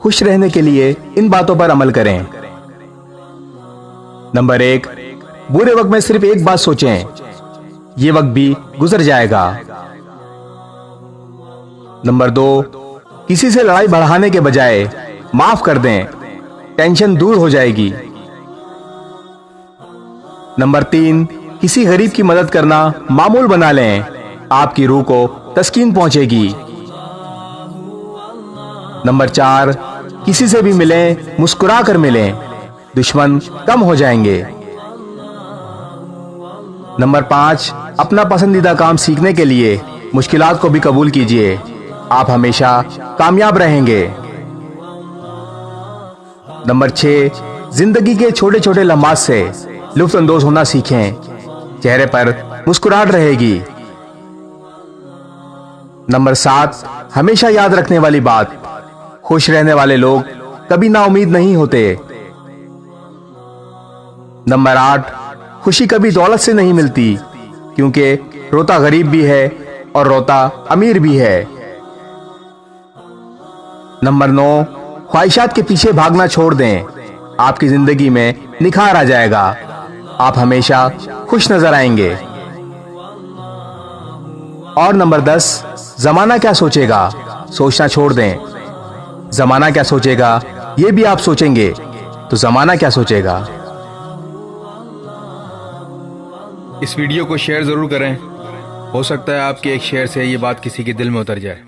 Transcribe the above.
खुश रहने के लिए इन बातों पर अमल करें। नंबर 1, बुरे वक्त में सिर्फ एक बात सोचें, ये वक्त भी गुजर जाएगा। नंबर 2, किसी से लड़ाई बढ़ाने के बजाय माफ कर दें, टेंशन दूर हो जाएगी। नंबर 3, किसी गरीब की मदद करना मामूल बना लें, आपकी रूह को तस्कीन पहुंचेगी। नंबर 4, किसी से भी मिलें मुस्कुरा कर मिलें, दुश्मन कम हो जाएंगे। नंबर 5, अपना पसंदीदा काम सीखने के लिए मुश्किलात को भी कबूल कीजिए, आप हमेशा कामयाब रहेंगे। नंबर 6, जिंदगी के छोटे छोटे लम्हात से लुत्फ अंदोज होना सीखें, चेहरे पर मुस्कुराहट रहेगी। नंबर 7, हमेशा याद रखने वाली बात, खुश रहने वाले लोग कभी नाउम्मीद नहीं होते। नंबर 8, खुशी कभी दौलत से नहीं मिलती, क्योंकि रोता गरीब भी है और रोता अमीर भी है। नंबर 9, ख्वाहिशात के पीछे भागना छोड़ दें, आपकी जिंदगी में निखार आ जाएगा, आप हमेशा खुश नजर आएंगे। और नंबर 10, जमाना क्या सोचेगा, सोचना छोड़ दें, जमाना क्या सोचेगा ये भी आप सोचेंगे तो जमाना क्या सोचेगा। इस वीडियो को शेयर जरूर करें, हो सकता है आपके एक शेयर से ये बात किसी के दिल में उतर जाए।